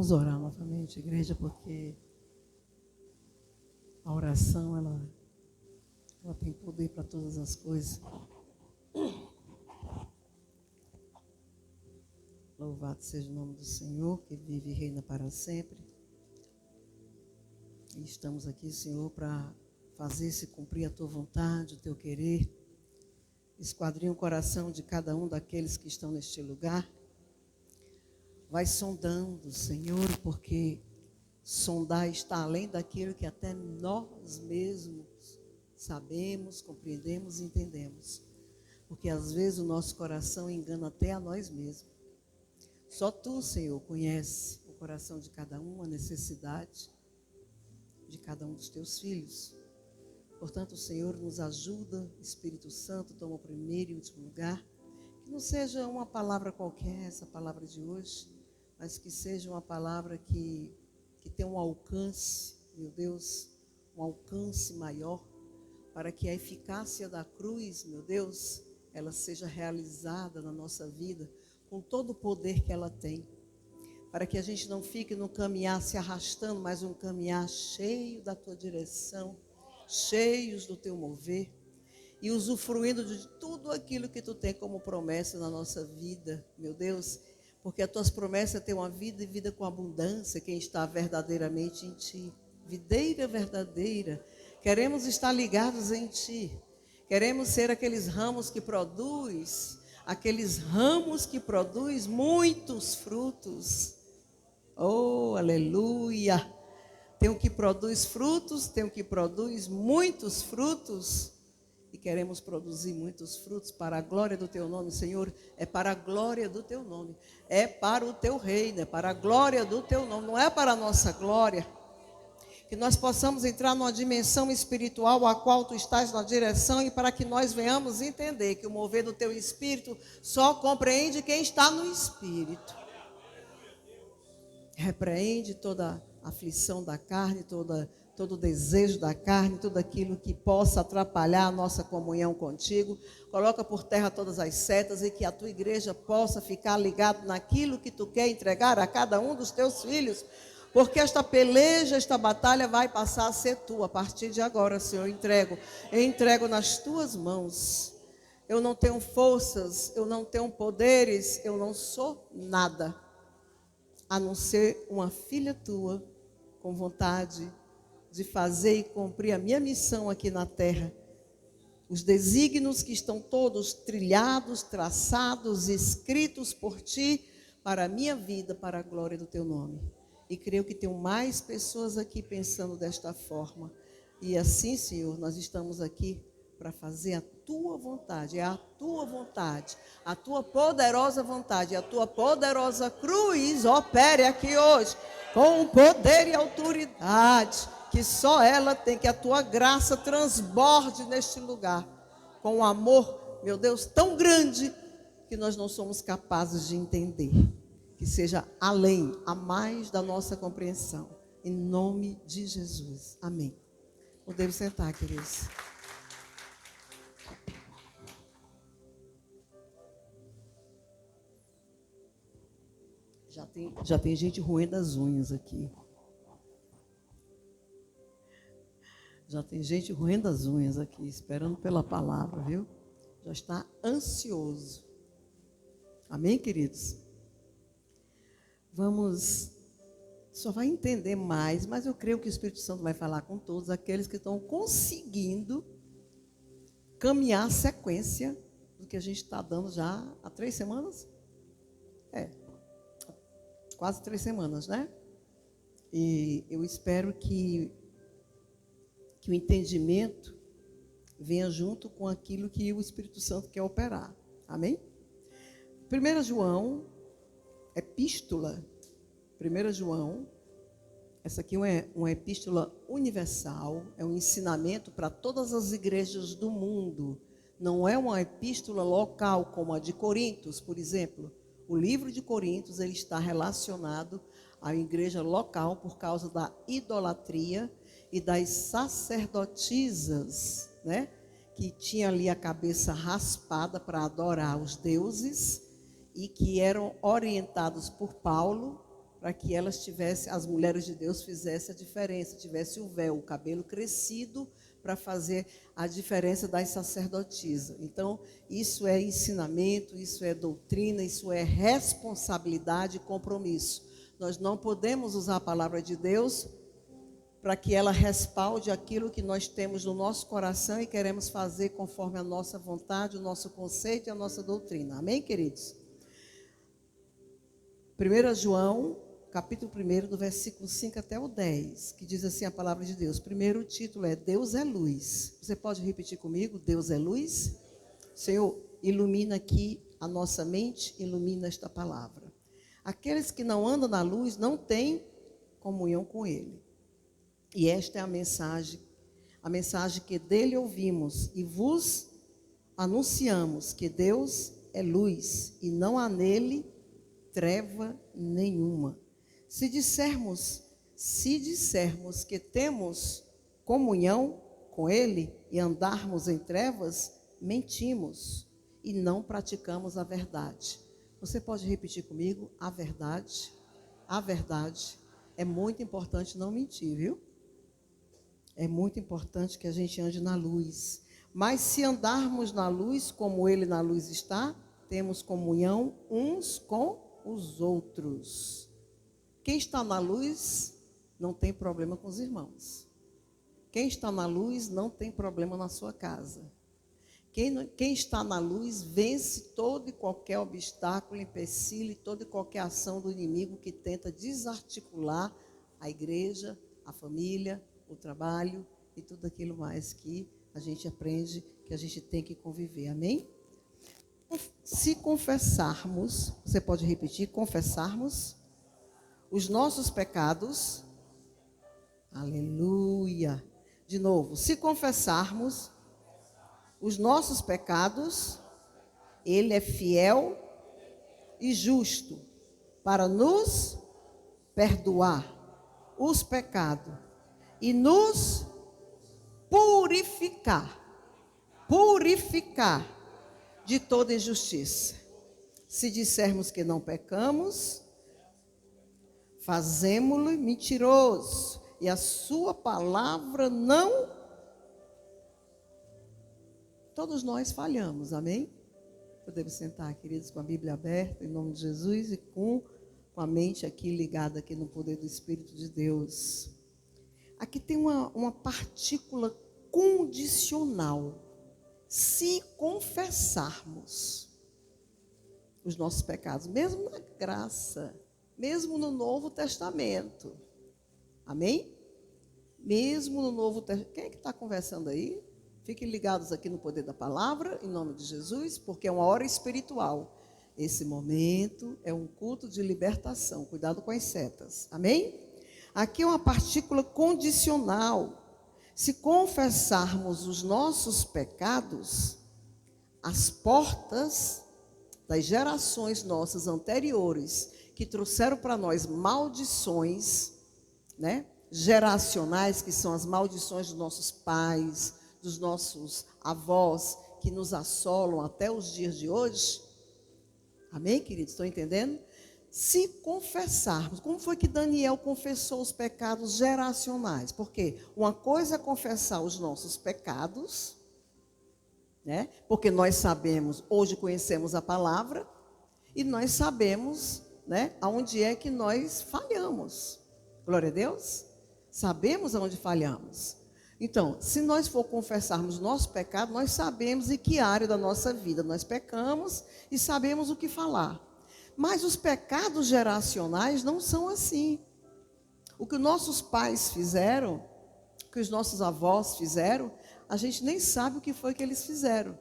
Vamos orar novamente, igreja, porque a oração, ela tem poder para todas as coisas. Louvado seja o nome do Senhor, que vive e reina para sempre. E estamos aqui, Senhor, para fazer-se cumprir a Tua vontade, o Teu querer. Esquadrinha o coração de cada um daqueles que estão neste lugar. Vai sondando, Senhor, porque sondar está além daquilo que até nós mesmos sabemos, compreendemos e entendemos. Porque às vezes o nosso coração engana até a nós mesmos. Só Tu, Senhor, conhece o coração de cada um, a necessidade de cada um dos Teus filhos. Portanto, o Senhor nos ajuda, Espírito Santo, toma o primeiro e último lugar. Que não seja uma palavra qualquer, essa palavra de hoje, mas que seja uma palavra que tenha um alcance, meu Deus, um alcance maior, para que a eficácia da cruz, meu Deus, ela seja realizada na nossa vida, com todo o poder que ela tem. Para que a gente não fique no caminhar se arrastando, mas um caminhar cheio da Tua direção, cheios do Teu mover, e usufruindo de tudo aquilo que Tu tem como promessa na nossa vida, meu Deus, porque as Tuas promessas têm uma vida e vida com abundância, quem está verdadeiramente em Ti, videira verdadeira. Queremos estar ligados em Ti, queremos ser aqueles ramos que produz muitos frutos. Oh, aleluia! Tem o que produz frutos, tem o que produz muitos frutos. E queremos produzir muitos frutos para a glória do Teu nome, Senhor. É para a glória do Teu nome. É para o Teu reino, é para a glória do Teu nome. Não é para a nossa glória. Que nós possamos entrar numa dimensão espiritual a qual Tu estás na direção, e para que nós venhamos entender que o mover do Teu Espírito só compreende quem está no Espírito. Repreende toda aflição da carne, todo desejo da carne, tudo aquilo que possa atrapalhar a nossa comunhão contigo. Coloca por terra todas as setas, e que a Tua igreja possa ficar ligada naquilo que Tu quer entregar a cada um dos Teus filhos. Porque esta peleja, esta batalha vai passar a ser Tua. A partir de agora, Senhor, eu entrego nas Tuas mãos. Eu não tenho forças, eu não tenho poderes, eu não sou nada, a não ser uma filha Tua, com vontade de fazer e cumprir a minha missão aqui na terra. Os desígnios que estão todos trilhados, traçados, escritos por Ti, para a minha vida, para a glória do Teu nome. E creio que tem mais pessoas aqui pensando desta forma. E assim, Senhor, nós estamos aqui para fazer a Tua vontade. É a Tua vontade, a Tua poderosa vontade, a Tua poderosa cruz opere aqui hoje, com poder e autoridade, que só ela tem, que a Tua graça transborde neste lugar, com um amor, meu Deus, tão grande, que nós não somos capazes de entender. Que seja além, a mais da nossa compreensão. Em nome de Jesus. Amém. Podemos sentar, queridos. Já tem gente roendo as unhas aqui. Já tem gente roendo as unhas aqui, esperando pela palavra, viu? Já está ansioso. Amém, queridos? Só vai entender mais, mas eu creio que o Espírito Santo vai falar com todos aqueles que estão conseguindo caminhar a sequência do que a gente está dando já há 3 semanas. Quase 3 semanas, né? E eu espero que o entendimento venha junto com aquilo que o Espírito Santo quer operar. Amém? 1 João, epístola, 1 João, essa aqui é uma epístola universal, é um ensinamento para todas as igrejas do mundo. Não é uma epístola local, como a de Coríntios, por exemplo. O livro de Coríntios, ele está relacionado à igreja local por causa da idolatria e das sacerdotisas, né? Que tinha ali a cabeça raspada para adorar os deuses, e que eram orientados por Paulo para que elas tivessem, as mulheres de Deus fizessem a diferença, tivesse o véu, o cabelo crescido, para fazer a diferença das sacerdotisas. Então, isso é ensinamento, isso é doutrina, isso é responsabilidade e compromisso. Nós não podemos usar a palavra de Deus para que ela respalde aquilo que nós temos no nosso coração e queremos fazer conforme a nossa vontade, o nosso conceito e a nossa doutrina. Amém, queridos? 1 João, capítulo 1, do versículo 5 até o 10, que diz assim a palavra de Deus. Primeiro, o título é Deus é luz. Você pode repetir comigo? Deus é luz? Senhor, ilumina aqui a nossa mente, ilumina esta palavra. Aqueles que não andam na luz não têm comunhão com Ele. E esta é a mensagem que dele ouvimos e vos anunciamos, que Deus é luz e não há nele treva nenhuma. Se dissermos que temos comunhão com Ele e andarmos em trevas, mentimos e não praticamos a verdade. Você pode repetir comigo? A verdade. A verdade. É muito importante não mentir, viu? É muito importante que a gente ande na luz. Mas se andarmos na luz, como Ele na luz está, temos comunhão uns com os outros. Quem está na luz não tem problema com os irmãos. Quem está na luz não tem problema na sua casa. Quem está na luz vence todo e qualquer obstáculo, empecilho e toda e qualquer ação do inimigo que tenta desarticular a igreja, a família, o trabalho e tudo aquilo mais que a gente aprende, que a gente tem que conviver. Amém? Se confessarmos, você pode repetir, confessarmos os nossos pecados, aleluia, de novo, se confessarmos os nossos pecados, Ele é fiel e justo para nos perdoar os pecados e nos purificar de toda injustiça. Se dissermos que não pecamos, fazemo-lo mentiroso, e a sua palavra não. Todos nós falhamos, amém? Podemos sentar, queridos, com a Bíblia aberta, em nome de Jesus, e com a mente aqui ligada aqui no poder do Espírito de Deus. Aqui tem uma partícula condicional. Se confessarmos os nossos pecados, mesmo na graça, mesmo no Novo Testamento, amém? Mesmo no Novo Testamento. Quem é que está conversando aí? Fiquem ligados aqui no poder da palavra, em nome de Jesus, porque é uma hora espiritual. Esse momento é um culto de libertação. Cuidado com as setas, amém? Aqui é uma partícula condicional. Se confessarmos os nossos pecados, as portas das gerações nossas anteriores, que trouxeram para nós maldições, né, geracionais, que são as maldições dos nossos pais, dos nossos avós, que nos assolam até os dias de hoje. Amém, queridos? Estão entendendo? Se confessarmos, como foi que Daniel confessou os pecados geracionais? Porque uma coisa é confessar os nossos pecados, né? Porque nós sabemos, hoje conhecemos a palavra, e nós sabemos, né, aonde é que nós falhamos. Glória a Deus. Sabemos aonde falhamos. Então, se nós for confessarmos nosso pecado, nós sabemos em que área da nossa vida nós pecamos e sabemos o que falar. Mas os pecados geracionais não são assim. O que nossos pais fizeram, o que os nossos avós fizeram, a gente nem sabe o que foi que eles fizeram.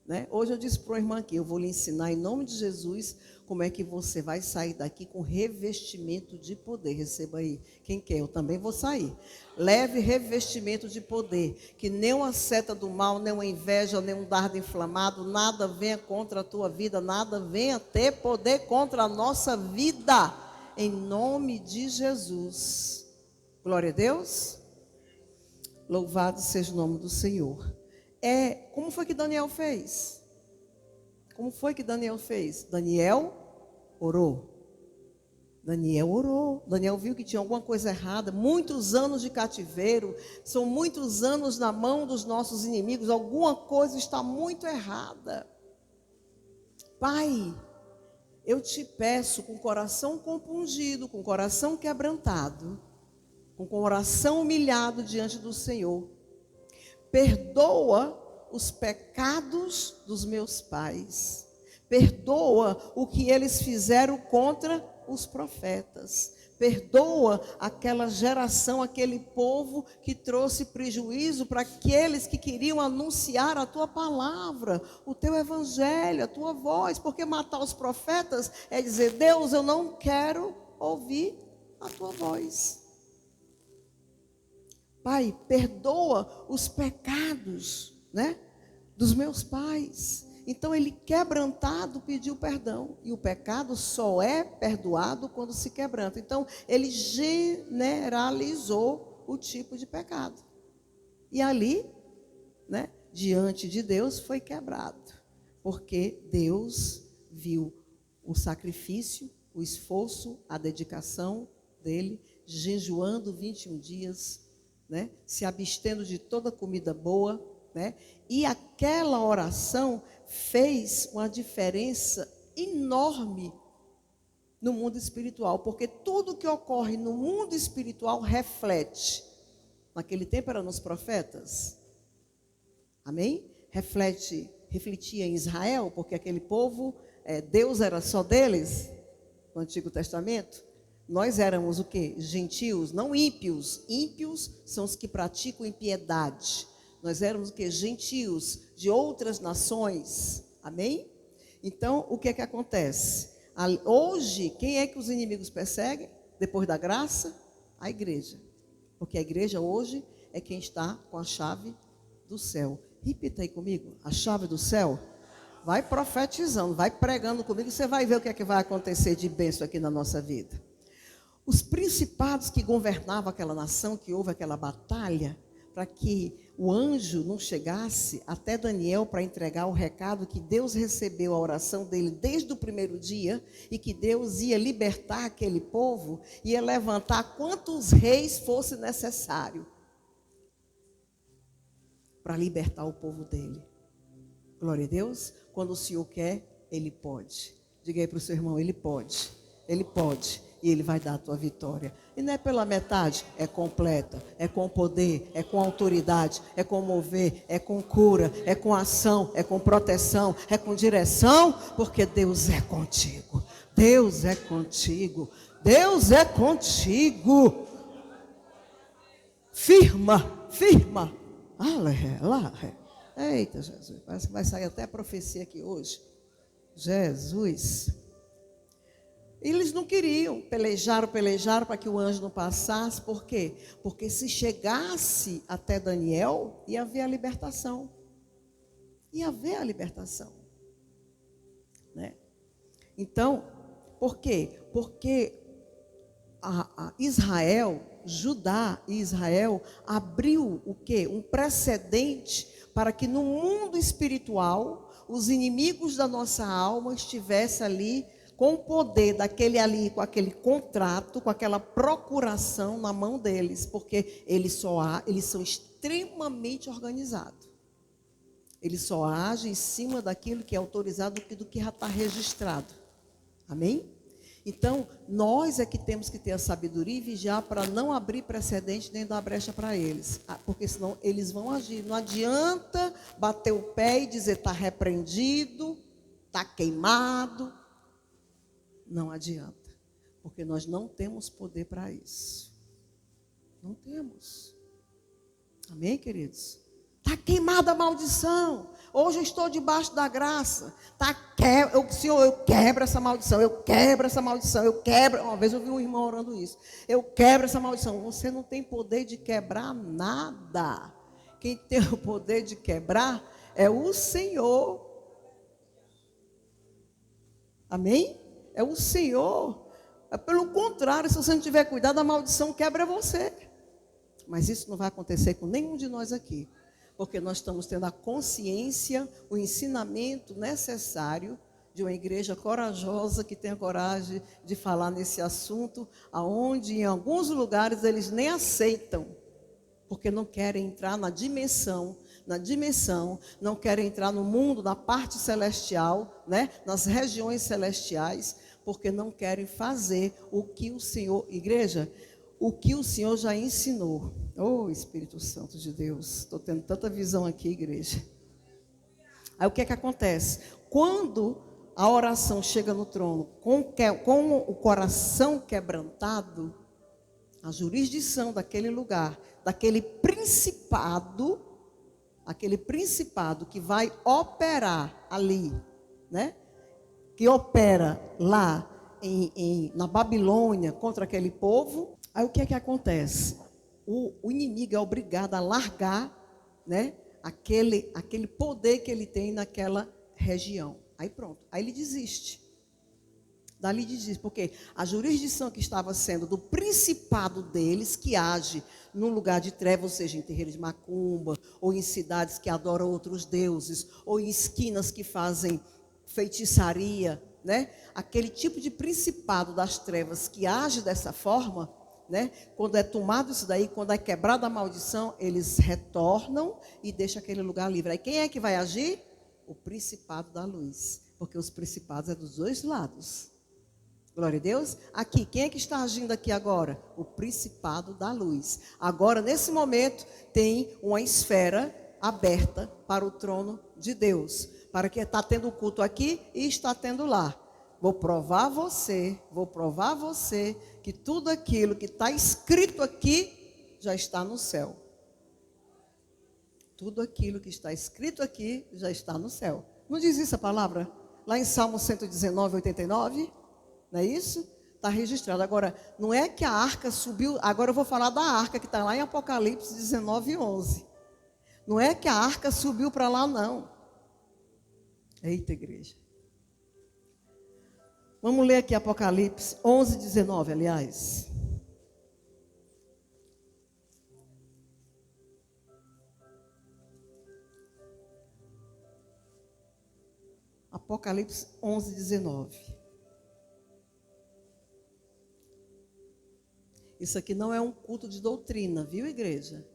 Né? Hoje eu disse para uma irmã aqui, eu vou lhe ensinar em nome de Jesus como é que você vai sair daqui com revestimento de poder. Receba aí. Quem quer? Eu também vou sair. Leve revestimento de poder, que nem uma seta do mal, nem uma inveja, nem um dardo inflamado, nada venha contra a tua vida, nada venha ter poder contra a nossa vida, em nome de Jesus. Glória a Deus. Louvado seja o nome do Senhor. Como foi que Daniel fez? Como foi que Daniel fez? Daniel orou. Daniel orou. Daniel viu que tinha alguma coisa errada. Muitos anos de cativeiro. São muitos anos na mão dos nossos inimigos. Alguma coisa está muito errada. Pai, eu te peço com o coração compungido, com o coração quebrantado, com o coração humilhado diante do Senhor. Perdoa os pecados dos meus pais. Perdoa o que eles fizeram contra os profetas. Perdoa aquela geração, aquele povo que trouxe prejuízo para aqueles que queriam anunciar a tua palavra, o teu evangelho, a tua voz. Porque matar os profetas é dizer: Deus, eu não quero ouvir a tua voz. Pai, perdoa os pecados, né, dos meus pais. Então ele, quebrantado, pediu perdão. E o pecado só é perdoado quando se quebranta. Então ele generalizou o tipo de pecado. E ali, né, diante de Deus, foi quebrado. Porque Deus viu o sacrifício, o esforço, a dedicação dele, jejuando 21 dias, né, se abstendo de toda comida boa, né, e aquela oração fez uma diferença enorme no mundo espiritual, porque tudo que ocorre no mundo espiritual reflete. Naquele tempo eram os profetas, amém? Refletia em Israel, porque aquele povo, Deus era só deles, no Antigo Testamento. Nós éramos o quê? Gentios, não ímpios. Ímpios são os que praticam impiedade. Nós éramos o quê? Gentios de outras nações. Amém? Então, o que é que acontece? Hoje, quem é que os inimigos perseguem? Depois da graça? A igreja. Porque a igreja hoje é quem está com a chave do céu. Repita aí comigo. A chave do céu. Vai profetizando, vai pregando comigo. Você vai ver o que é que vai acontecer de bênção aqui na nossa vida. Os principados que governavam aquela nação, que houve aquela batalha, para que o anjo não chegasse até Daniel para entregar o recado que Deus recebeu a oração dele desde o primeiro dia, e que Deus ia libertar aquele povo, ia levantar quantos reis fosse necessário para libertar o povo dele. Glória a Deus. Quando o Senhor quer, Ele pode. Diga aí para o seu irmão: Ele pode. Ele pode. E Ele vai dar a tua vitória. E não é pela metade, é completa, é com poder, é com autoridade, é com mover, é com cura, é com ação, é com proteção, é com direção, porque Deus é contigo. Deus é contigo. Deus é contigo. Firma, firma. Eita, Jesus, parece que vai sair até a profecia aqui hoje. Jesus. Eles não queriam, pelejaram para que o anjo não passasse. Por quê? Porque se chegasse até Daniel, ia haver a libertação. Ia haver a libertação. Né? Então, por quê? Porque Judá e Israel abriu o quê? Um precedente para que no mundo espiritual, os inimigos da nossa alma estivessem ali com o poder daquele ali, com aquele contrato, com aquela procuração na mão deles, porque eles são extremamente organizados. Eles só agem em cima daquilo que é autorizado, do que já está registrado. Amém? Então, nós é que temos que ter a sabedoria e vigiar para não abrir precedente nem dar brecha para eles. Porque senão eles vão agir. Não adianta bater o pé e dizer: está repreendido, está queimado. Não adianta, porque nós não temos poder para isso. Não temos. Amém, queridos? Está queimada a maldição. Hoje eu estou debaixo da graça. Senhor, eu quebro essa maldição. Eu quebro essa maldição. Eu quebro. Uma vez eu vi um irmão orando isso. Eu quebro essa maldição. Você não tem poder de quebrar nada. Quem tem o poder de quebrar é o Senhor. Amém? É o Senhor. Pelo contrário, se você não tiver cuidado, a maldição quebra você. Mas isso não vai acontecer com nenhum de nós aqui. Porque nós estamos tendo a consciência, o ensinamento necessário de uma igreja corajosa que tenha coragem de falar nesse assunto, aonde em alguns lugares eles nem aceitam, porque não querem entrar na dimensão, não querem entrar no mundo, na parte celestial, né? Nas regiões celestiais, porque não querem fazer o que o Senhor, igreja, o que o Senhor já ensinou. Oh, Espírito Santo de Deus, estou tendo tanta visão aqui, igreja. Aí o que é que acontece? Quando a oração chega no trono com o coração quebrantado, a jurisdição daquele lugar, daquele principado que vai operar ali, né? Que opera lá na Babilônia contra aquele povo. Aí o que é que acontece? O inimigo é obrigado a largar, né? Aquele poder que ele tem naquela região. Aí pronto, aí ele desiste. Dali desiste, porque a jurisdição que estava sendo do principado deles, que age num lugar de trevas, ou seja, em terreiros de macumba, ou em cidades que adoram outros deuses, ou em esquinas que fazem feitiçaria, né? Aquele tipo de principado das trevas que age dessa forma, né? Quando é tomado isso daí, quando é quebrada a maldição, eles retornam e deixam aquele lugar livre. Aí quem é que vai agir? O principado da luz, porque os principados é dos dois lados. Glória a Deus. Aqui, quem é que está agindo aqui agora? O principado da luz. Agora, nesse momento, tem uma esfera aberta para o trono de Deus. Para que está tendo culto aqui e está tendo lá. Vou provar a você que tudo aquilo que está escrito aqui já está no céu. Tudo aquilo que está escrito aqui já está no céu. Não diz isso a palavra? Lá em Salmo 119, 89? Não é isso? Está registrado. Agora, não é que a arca subiu. Agora eu vou falar da arca que está lá em Apocalipse 19, 11. Não é que a arca subiu para lá, não. Eita, igreja. Vamos ler aqui Apocalipse 11, 19, aliás. Apocalipse 11, 19. Isso aqui não é um culto de doutrina, viu, igreja?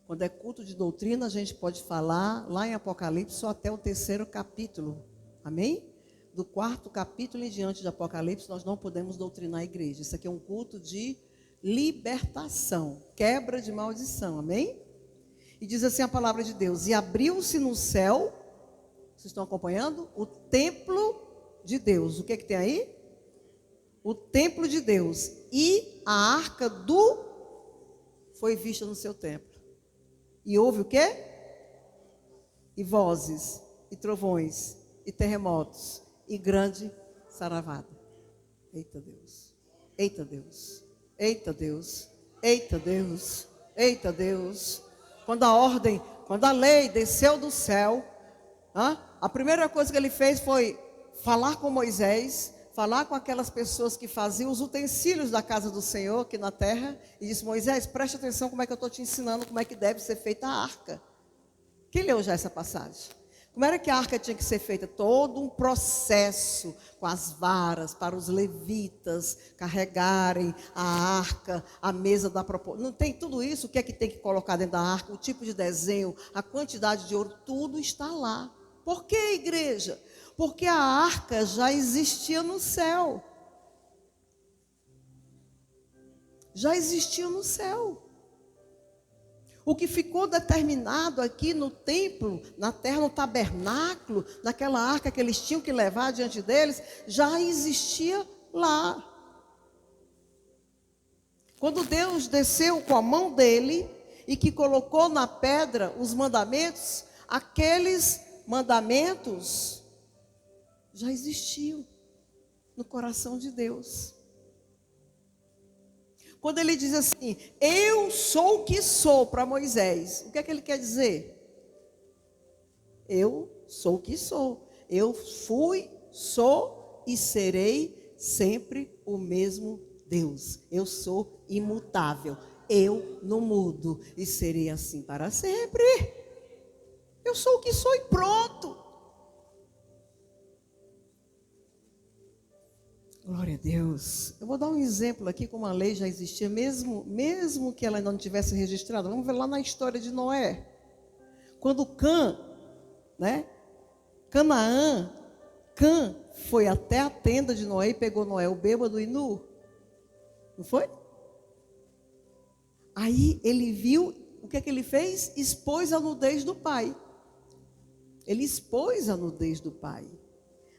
Quando é culto de doutrina, a gente pode falar lá em Apocalipse só até o 3º capítulo. Amém? Do 4º capítulo em diante de Apocalipse, nós não podemos doutrinar a igreja. Isso aqui é um culto de libertação, quebra de maldição. Amém? E diz assim a palavra de Deus: e abriu-se no céu, vocês estão acompanhando? O templo de Deus. O que é que tem aí? O templo de Deus. E a arca foi vista no seu templo. E houve o quê? E vozes, e trovões, e terremotos, e grande saravada. Eita Deus, eita Deus, eita Deus, eita Deus, eita Deus. Quando a lei desceu do céu, a primeira coisa que ele fez foi falar com Moisés, falar com aquelas pessoas que faziam os utensílios da casa do Senhor aqui na terra, e disse: Moisés, preste atenção como é que eu estou te ensinando como é que deve ser feita a arca. Quem leu já essa passagem? Como era que a arca tinha que ser feita? Todo um processo com as varas para os levitas carregarem a arca, a mesa da proposição. Não tem tudo isso? O que é que tem que colocar dentro da arca? O tipo de desenho, a quantidade de ouro, tudo está lá. Por que, igreja? Porque a arca já existia no céu. Já existia no céu. O que ficou determinado aqui no templo, na terra, no tabernáculo, naquela arca que eles tinham que levar diante deles, já existia lá. Quando Deus desceu com a mão dele e que colocou na pedra os mandamentos, aqueles mandamentos já existiam no coração de Deus. Quando ele diz assim: eu sou o que sou, para Moisés, o que é que ele quer dizer? Eu sou o que sou. Eu fui, sou e serei sempre o mesmo Deus. Eu sou imutável. Eu não mudo e serei assim para sempre. Eu sou o que sou e pronto. Glória a Deus. Eu vou dar um exemplo aqui, como a lei já existia, mesmo que ela ainda não tivesse registrado. Vamos ver lá na história de Noé. Quando Canaã foi até a tenda de Noé e pegou Noé, o bêbado e nu. Não foi? Aí ele viu, o que é que ele fez? Expôs a nudez do pai. Ele expôs a nudez do pai.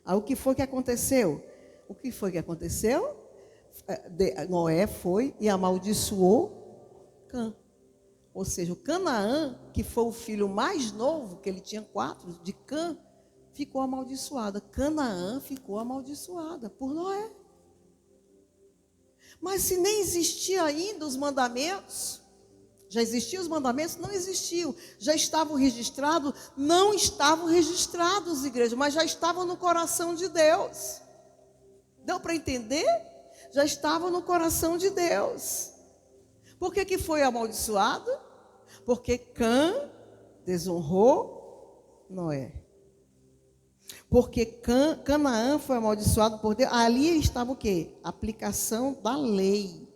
Aí o que foi que aconteceu? Noé foi e amaldiçoou Cã. Ou seja, o Canaã, que foi o filho mais novo, que ele tinha 4, de Cã, ficou amaldiçoada. Canaã ficou amaldiçoada por Noé. Mas se nem existia ainda os mandamentos, já existiam os mandamentos? Não existiam. Já estavam registrados? Não estavam registrados, igreja, mas já estavam no coração de Deus. Deu para entender? Já estavam no coração de Deus. Por que foi amaldiçoado? Porque Cã desonrou Noé. Porque Canaã foi amaldiçoado por Deus. Ali estava o quê? Aplicação da lei.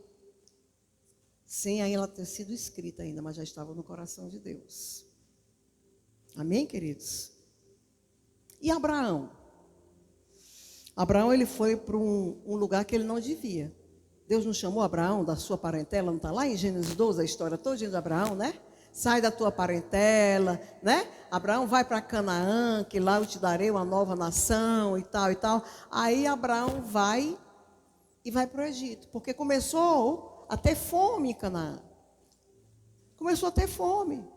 Sem ela ter sido escrita ainda, mas já estava no coração de Deus. Amém, queridos? E Abraão? Abraão, ele foi para um lugar que ele não devia. Deus não chamou Abraão da sua parentela, não está lá em Gênesis 12, a história toda de Abraão, né? Sai da tua parentela, né? Abraão vai para Canaã, que lá eu te darei uma nova nação e tal e tal. Aí Abraão vai para o Egito, porque começou a ter fome em Canaã. Começou a ter fome.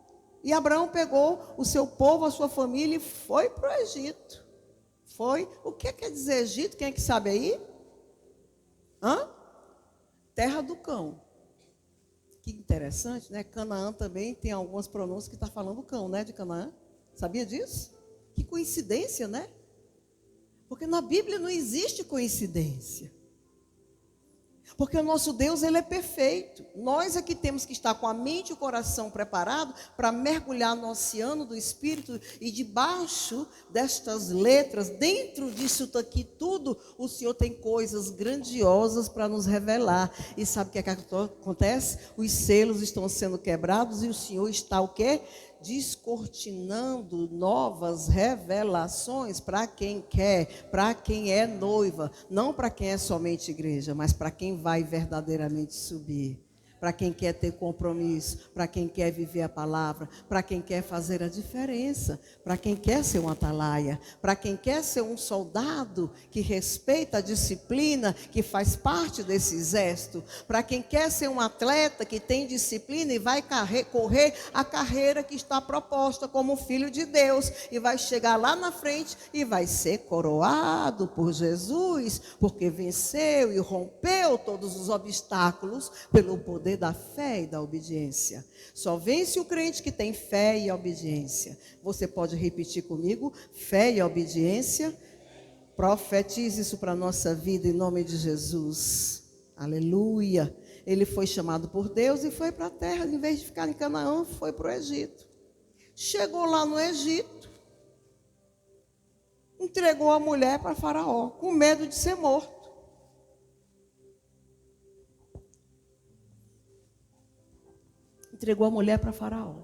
E Abraão pegou o seu povo, a sua família e foi para o Egito. Foi. O que quer dizer Egito? Quem é que sabe aí? Terra do cão. Que interessante, né? Canaã também tem algumas pronúncias que está falando cão, né? De Canaã. Sabia disso? Que coincidência, né? Porque na Bíblia não existe coincidência. Porque o nosso Deus, ele é perfeito. Nós é que temos que estar com a mente e o coração preparado para mergulhar no oceano do Espírito e debaixo destas letras, dentro disso aqui tudo, o Senhor tem coisas grandiosas para nos revelar. E sabe o que acontece? Os selos estão sendo quebrados e o Senhor está o quê? Descortinando novas revelações para quem quer, para quem é noiva, não para quem é somente igreja, mas para quem vai verdadeiramente subir, para quem quer ter compromisso, para quem quer viver a palavra, para quem quer fazer a diferença, para quem quer ser um atalaia, para quem quer ser um soldado que respeita a disciplina, que faz parte desse exército, para quem quer ser um atleta que tem disciplina e vai correr a carreira que está proposta como filho de Deus e vai chegar lá na frente e vai ser coroado por Jesus, porque venceu e rompeu todos os obstáculos pelo poder da fé e da obediência. Só vence o crente que tem fé e obediência. Você pode repetir comigo? Fé e obediência. Profetize isso para a nossa vida em nome de Jesus. Aleluia. Ele foi chamado por Deus e foi para a terra. Em vez de ficar em Canaã, foi para o Egito. Chegou lá no Egito, entregou a mulher para Faraó, com medo de ser morto. Entregou a mulher para Faraó.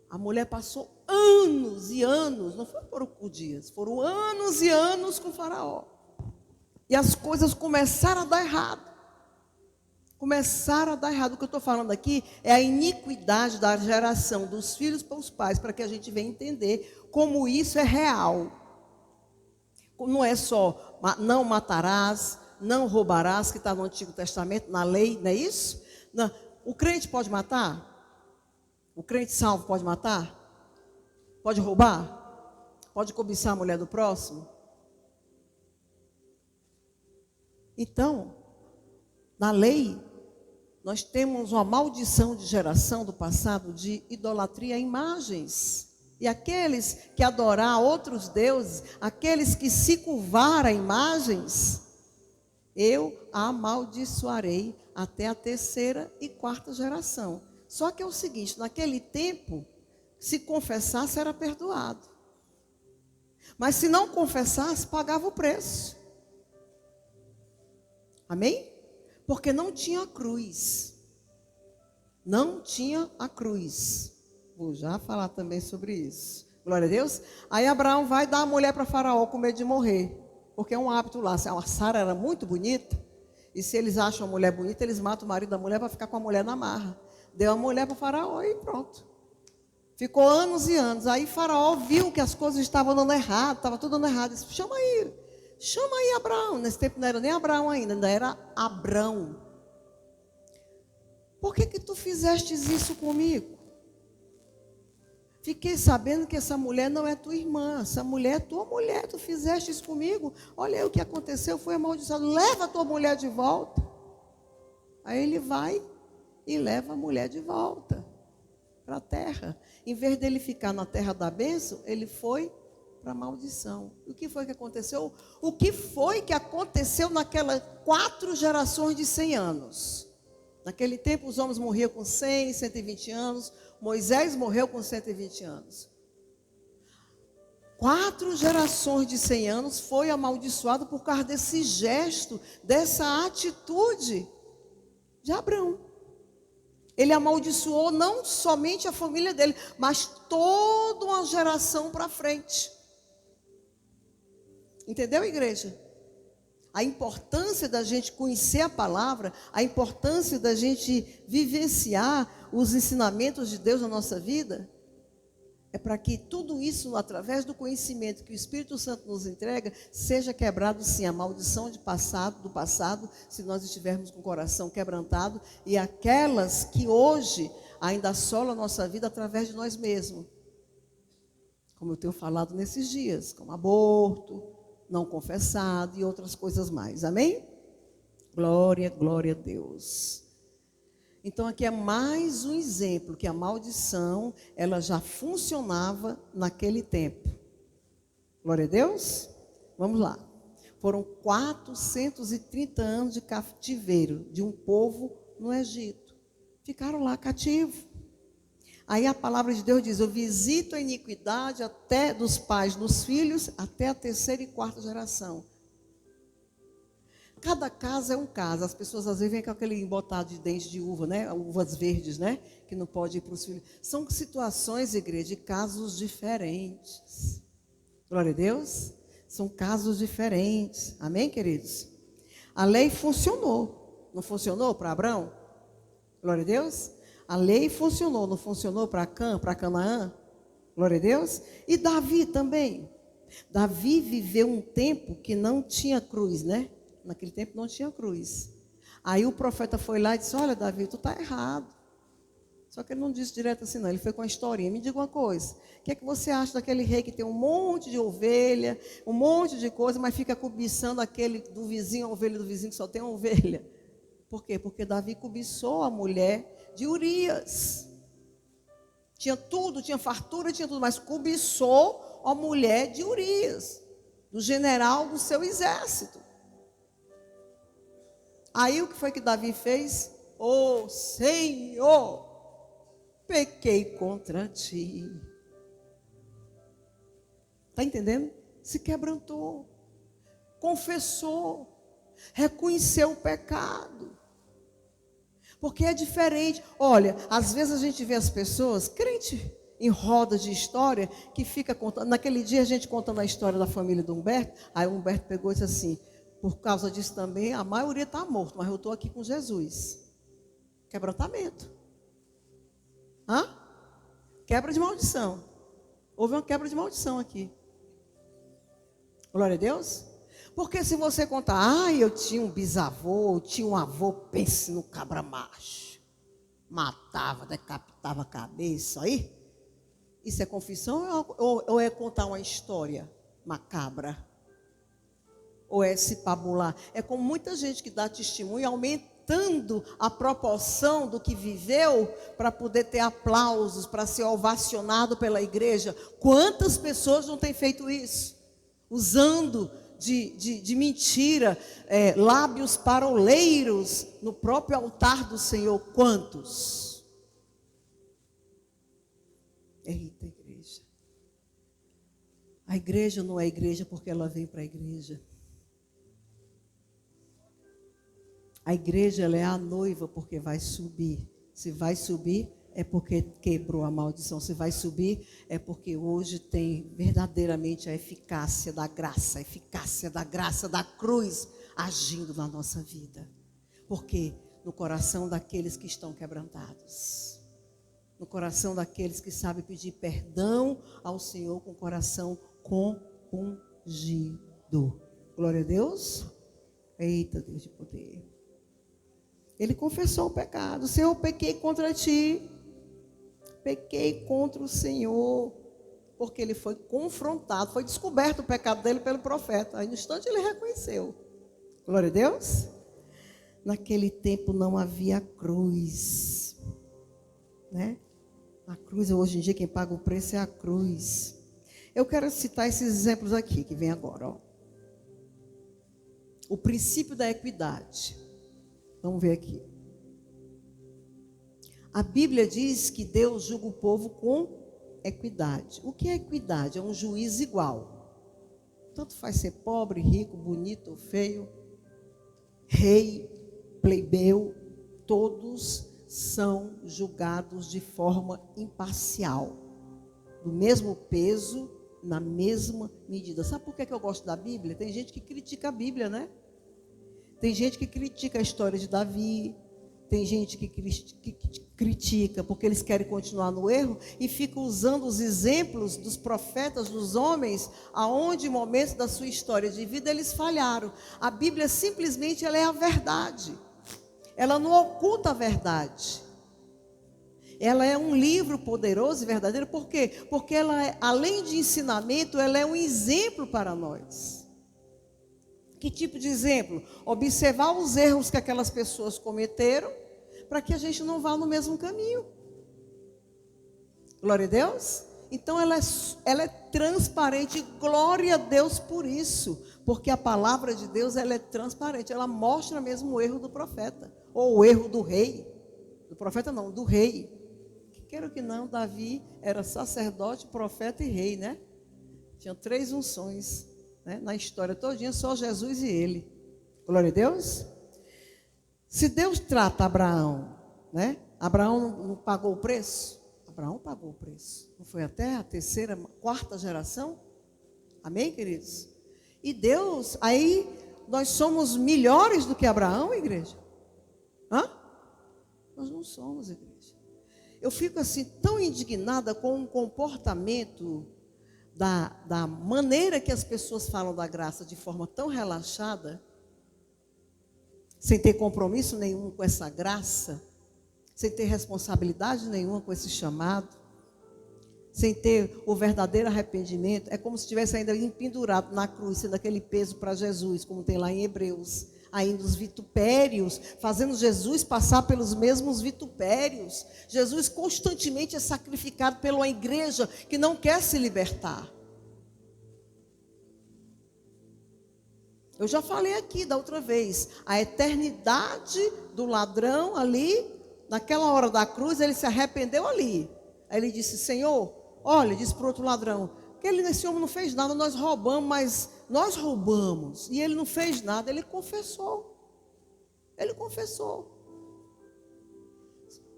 A mulher passou anos e anos, não foi por dias, foram anos e anos com Faraó. E as coisas começaram a dar errado. Começaram a dar errado. O que eu estou falando aqui é a iniquidade da geração dos filhos para os pais, para que a gente venha entender como isso é real. Não é só não matarás, não roubarás, que está no Antigo Testamento, na lei, não é isso? Não. O crente pode matar? O crente salvo pode matar? Pode roubar? Pode cobiçar a mulher do próximo? Então, na lei, nós temos uma maldição de geração do passado de idolatria a imagens. E aqueles que adorar outros deuses, aqueles que se curvar a imagens, eu amaldiçoarei até a 3ª e 4ª geração. Só que é o seguinte, naquele tempo, se confessasse era perdoado. Mas se não confessasse, pagava o preço. Amém? Porque não tinha cruz. Não tinha a cruz. Vou já falar também sobre isso. Glória a Deus. Aí Abraão vai dar a mulher para Faraó com medo de morrer. Porque é um hábito lá. A Sara era muito bonita. E se eles acham a mulher bonita, eles matam o marido da mulher para ficar com a mulher na marra. Deu a mulher para Faraó e pronto. Ficou anos e anos. Aí Faraó viu que as coisas estavam dando errado. Estava tudo dando errado. Disse, chama aí Abraão. Nesse tempo não era nem Abraão ainda era Abrão. Por que tu fizestes isso comigo? Fiquei sabendo que essa mulher não é tua irmã. Essa mulher é tua mulher. Tu fizeste isso comigo. Olha aí o que aconteceu. Foi amaldiçoado. Leva a tua mulher de volta. Aí ele vai e leva a mulher de volta para a terra. Em vez dele ficar na terra da bênção, ele foi para a maldição. O que foi que aconteceu? O que foi que aconteceu naquelas 4 gerações de 100 anos? Naquele tempo os homens morriam com 100, 120 anos. Moisés morreu com 120 anos. 4 gerações de 100 anos foi amaldiçoado por causa desse gesto, dessa atitude de Abraão. Ele amaldiçoou não somente a família dele, mas toda uma geração para frente. Entendeu, igreja? A importância da gente conhecer a palavra, a importância da gente vivenciar os ensinamentos de Deus na nossa vida, é para que tudo isso, através do conhecimento que o Espírito Santo nos entrega, seja quebrado, sim, a maldição do passado, se nós estivermos com o coração quebrantado, e aquelas que hoje ainda assolam a nossa vida através de nós mesmos. Como eu tenho falado nesses dias, como aborto, não confessado e outras coisas mais. Amém? Glória, glória a Deus. Então aqui é mais um exemplo que a maldição, ela já funcionava naquele tempo. Glória a Deus. Vamos lá. Foram 430 anos de cativeiro de um povo no Egito. Ficaram lá cativos. Aí a palavra de Deus diz, eu visito a iniquidade até dos pais nos filhos, até a 3ª e 4ª geração. Cada caso é um caso. As pessoas às vezes vêm com aquele embotado de dente de uva, né? Uvas verdes, né? Que não pode ir para os filhos. São situações, igreja, de casos diferentes. Glória a Deus. São casos diferentes. Amém, queridos? A lei funcionou. Não funcionou para Abraão? Glória a Deus. A lei funcionou, não funcionou para Canaã? Glória a Deus. E Davi também. Davi viveu um tempo que não tinha cruz, né? Naquele tempo não tinha cruz. Aí o profeta foi lá e disse, olha Davi, tu está errado. Só que ele não disse direto assim não, ele foi com a historinha. Me diga uma coisa, o que é que você acha daquele rei que tem um monte de ovelha, um monte de coisa, mas fica cobiçando aquele do vizinho, a ovelha do vizinho que só tem uma ovelha? Por quê? Porque Davi cobiçou a mulher de Urias. Tinha tudo, tinha fartura, tinha tudo, mas cobiçou a mulher de Urias, do general do seu exército. Aí o que foi que Davi fez? Ô Senhor, pequei contra ti. Está entendendo? Se quebrantou, confessou, reconheceu o pecado. Porque é diferente. Olha, às vezes a gente vê as pessoas, crente em rodas de história, que fica contando. Naquele dia a gente contando a história da família do Humberto, aí o Humberto pegou e disse assim, por causa disso também, a maioria está morto, mas eu estou aqui com Jesus. Quebrantamento. Hã? Quebra de maldição. Houve uma quebra de maldição aqui. Glória a Deus. Porque se você contar, eu tinha um bisavô, eu tinha um avô, pense no cabra macho. Matava, decapitava a cabeça, aí. Isso é confissão ou é contar uma história macabra? Ou é se pabular? É como muita gente que dá testemunho, aumentando a proporção do que viveu, para poder ter aplausos, para ser ovacionado pela igreja. Quantas pessoas não têm feito isso? Usando de mentira, lábios paroleiros no próprio altar do Senhor. Quantos? Eita, igreja. A igreja não é igreja porque ela vem para a igreja. A igreja, ela é a noiva porque vai subir. Se vai subir, é porque quebrou a maldição. Se vai subir, é porque hoje tem verdadeiramente a eficácia da graça da cruz agindo na nossa vida. Porque no coração daqueles que estão quebrantados, no coração daqueles que sabem pedir perdão ao Senhor com o coração compungido. Glória a Deus. Eita, Deus de poder. Ele confessou o pecado. Senhor, eu pequei contra ti. Pequei contra o Senhor. Porque ele foi confrontado. Foi descoberto o pecado dele pelo profeta. Aí no instante ele reconheceu. Glória a Deus. Naquele tempo não havia cruz. Né? A cruz, hoje em dia, quem paga o preço é a cruz. Eu quero citar esses exemplos aqui, que vem agora. Ó. O princípio da equidade. Vamos ver aqui. A Bíblia diz que Deus julga o povo com equidade. O que é equidade? É um juiz igual. Tanto faz ser pobre, rico, bonito ou feio, rei, plebeu, todos são julgados de forma imparcial, do mesmo peso, na mesma medida. Sabe por que eu gosto da Bíblia? Tem gente que critica a Bíblia, né? Tem gente que critica a história de Davi, tem gente que critica porque eles querem continuar no erro e fica usando os exemplos dos profetas, dos homens, aonde em momentos da sua história de vida eles falharam. A Bíblia simplesmente ela é a verdade. Ela não oculta a verdade. Ela é um livro poderoso e verdadeiro. Por quê? Porque ela é, além de ensinamento, ela é um exemplo para nós. Que tipo de exemplo? Observar os erros que aquelas pessoas cometeram, para que a gente não vá no mesmo caminho. Glória a Deus. Então ela é transparente. Glória a Deus por isso. Porque a palavra de Deus ela é transparente. Ela mostra mesmo o erro do profeta. Ou o erro do rei. Do profeta não, do rei. Quero que não, Davi era sacerdote, profeta e rei, né? Tinha 3 unções, né? Na história todinha, só Jesus e ele. Glória a Deus. Se Deus trata Abraão, né? Abraão não pagou o preço? Abraão pagou o preço. Não foi até a 3ª, 4ª geração? Amém, queridos? E Deus, aí nós somos melhores do que Abraão, igreja? Hã? Nós não somos, igreja. Eu fico assim tão indignada com o comportamento da maneira que as pessoas falam da graça de forma tão relaxada, sem ter compromisso nenhum com essa graça, sem ter responsabilidade nenhuma com esse chamado, sem ter o verdadeiro arrependimento. É como se estivesse ainda pendurado na cruz, sendo aquele peso para Jesus, como tem lá em Hebreus. Ainda os vitupérios, fazendo Jesus passar pelos mesmos vitupérios. Jesus constantemente é sacrificado pela igreja que não quer se libertar. Eu já falei aqui da outra vez, a eternidade do ladrão ali, naquela hora da cruz, ele se arrependeu ali. Aí ele disse, Senhor, olha, disse para o outro ladrão, esse homem não fez nada, nós roubamos, mas nós roubamos. E ele não fez nada, ele confessou. Ele confessou.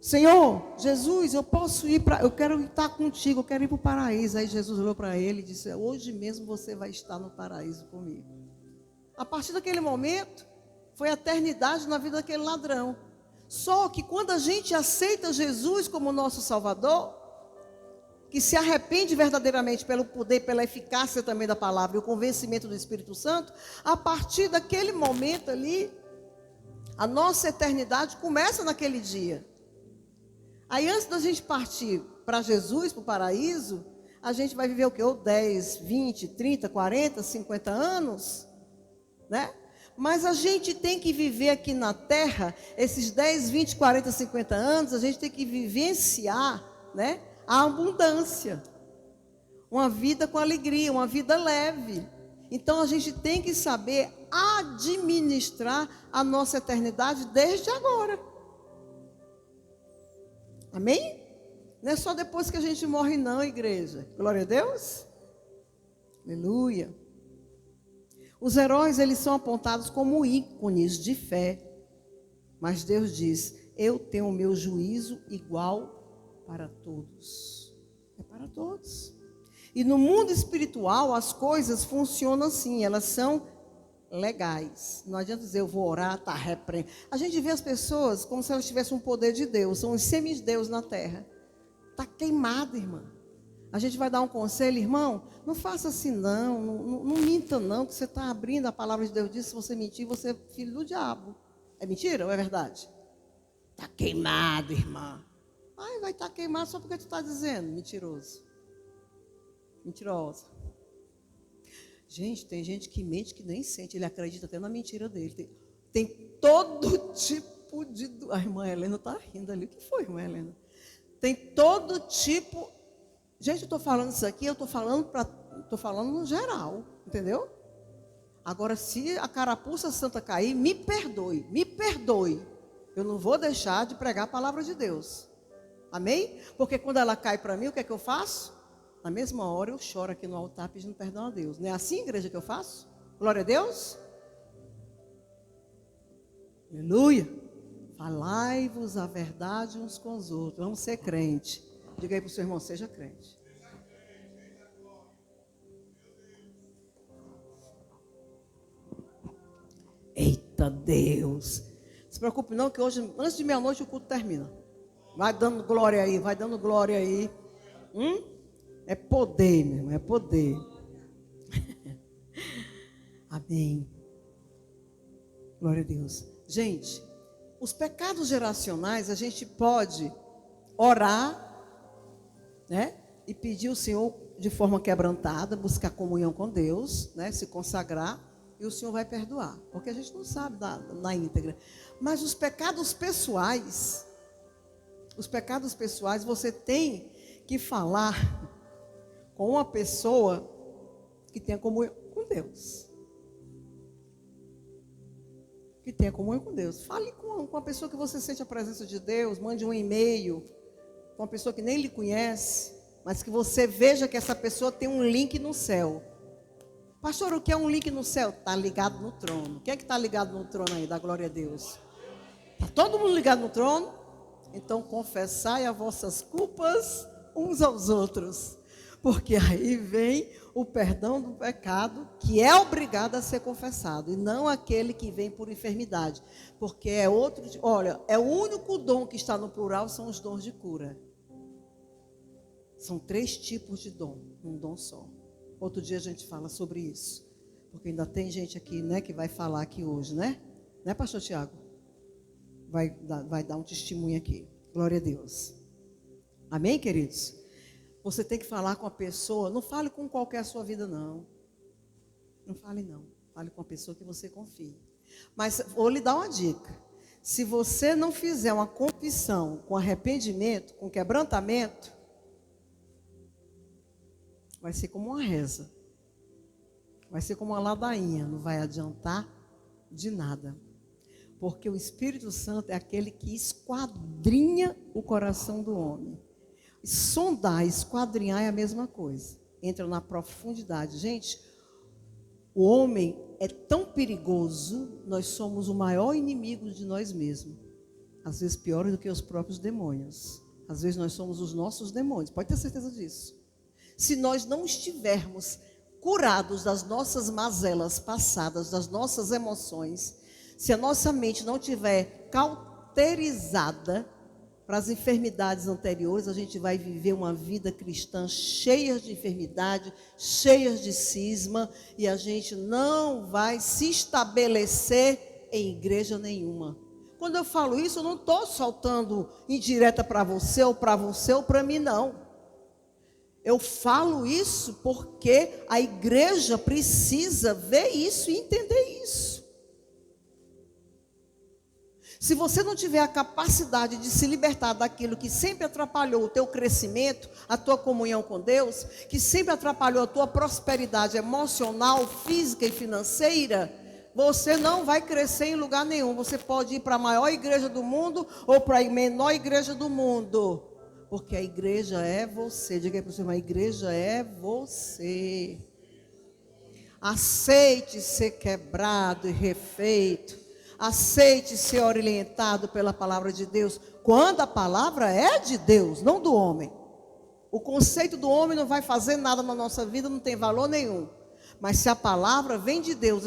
Senhor, Jesus, eu quero estar contigo, eu quero ir para o paraíso. Aí Jesus olhou para ele e disse, hoje mesmo você vai estar no paraíso comigo. A partir daquele momento, foi a eternidade na vida daquele ladrão. Só que quando a gente aceita Jesus como nosso Salvador, que se arrepende verdadeiramente pelo poder, pela eficácia também da palavra e o convencimento do Espírito Santo, a partir daquele momento ali, a nossa eternidade começa naquele dia. Aí antes da gente partir para Jesus, para o paraíso, a gente vai viver o quê? Ou 10, 20, 30, 40, 50 anos, né? Mas a gente tem que viver aqui na terra, esses 10, 20, 40, 50 anos, a gente tem que vivenciar, né? A abundância, uma vida com alegria, uma vida leve. Então a gente tem que saber administrar a nossa eternidade desde agora. Amém? Não é só depois que a gente morre não, igreja. Glória a Deus. Aleluia. Os heróis, eles são apontados como ícones de fé. Mas Deus diz: eu tenho o meu juízo igual para todos. É para todos. E no mundo espiritual as coisas funcionam assim, elas são legais. Não adianta dizer eu vou orar, tá repreendendo. A gente vê as pessoas como se elas tivessem um poder de Deus, são os semideus na terra. Está queimada, irmã. A gente vai dar um conselho, irmão, não faça assim não minta não, que você está abrindo a palavra de Deus, diz, se você mentir, você é filho do diabo. É mentira ou é verdade? Está queimado, irmã. Ai, vai estar queimado só porque tu está dizendo, mentiroso. Mentirosa. Gente, tem gente que mente que nem sente, ele acredita até na mentira dele. Tem todo tipo de... A irmã Helena está rindo ali. O que foi, irmã Helena? Tem todo tipo... Gente, eu estou falando isso aqui, eu estou falando no geral, entendeu? Agora, se a carapuça santa cair, me perdoe. Eu não vou deixar de pregar a palavra de Deus. Amém? Porque quando ela cai para mim, o que é que eu faço? Na mesma hora eu choro aqui no altar pedindo perdão a Deus. Não é assim, igreja, que eu faço? Glória a Deus. Aleluia. Falai-vos a verdade uns com os outros. Vamos ser crente. Diga aí para o seu irmão, seja crente. Eita Deus. Não se preocupe não, que hoje, antes de meia-noite, o culto termina. Vai dando glória aí, vai dando glória aí. É poder, meu irmão, é poder. Amém. Glória a Deus. Gente, os pecados geracionais, a gente pode orar, né? E pedir ao Senhor de forma quebrantada, buscar comunhão com Deus, né? Se consagrar, e o Senhor vai perdoar. Porque a gente não sabe na íntegra. Mas os pecados pessoais, você tem que falar com uma pessoa que tenha comunhão com Deus. Que tenha comunhão com Deus. Fale com uma pessoa que você sente a presença de Deus. Mande um e-mail com uma pessoa que nem lhe conhece, mas que você veja que essa pessoa tem um link no céu. Pastor, o que é um link no céu? Está ligado no trono. Quem é que está ligado no trono aí? Da glória a Deus. Está todo mundo ligado no trono? Então confessai as vossas culpas uns aos outros. Porque aí vem o perdão do pecado, que é obrigado a ser confessado, e não aquele que vem por enfermidade. Porque é outro, olha, é o único dom que está no plural, são os dons de cura. São 3 tipos de dom, um dom só. Outro dia a gente fala sobre isso. Porque ainda tem gente aqui, né, que vai falar aqui hoje, né? Né, pastor Tiago? Vai dar um testemunho aqui. Glória a Deus. Amém, queridos? Você tem que falar com a pessoa. Não fale com qualquer a sua vida, não. Não fale, não. Fale com a pessoa que você confie. Mas vou lhe dar uma dica. Se você não fizer uma confissão com arrependimento, com quebrantamento, vai ser como uma reza. Vai ser como uma ladainha. Não vai adiantar de nada. Porque o Espírito Santo é aquele que esquadrinha o coração do homem. Sondar, esquadrinhar é a mesma coisa. Entra na profundidade. Gente, o homem é tão perigoso, nós somos o maior inimigo de nós mesmos. Às vezes pior do que os próprios demônios. Às vezes nós somos os nossos demônios. Pode ter certeza disso. Se nós não estivermos curados das nossas mazelas passadas, das nossas emoções, se a nossa mente não estiver cauterizada para as enfermidades anteriores, a gente vai viver uma vida cristã cheia de enfermidade, cheia de cisma, e a gente não vai se estabelecer em igreja nenhuma. Quando eu falo isso, eu não estou soltando indireta para você ou para mim, não. Eu falo isso porque a igreja precisa ver isso e entender isso. Se você não tiver a capacidade de se libertar daquilo que sempre atrapalhou o teu crescimento, a tua comunhão com Deus, que sempre atrapalhou a tua prosperidade emocional, física e financeira, você não vai crescer em lugar nenhum. Você pode ir para a maior igreja do mundo ou para a menor igreja do mundo. Porque a igreja é você. Diga aí para o seu irmão, a igreja é você. Aceite ser quebrado e refeito. Aceite ser orientado pela palavra de Deus, quando a palavra é de Deus, não do homem. O conceito do homem não vai fazer nada na nossa vida, não tem valor nenhum. Mas se a palavra vem de Deus,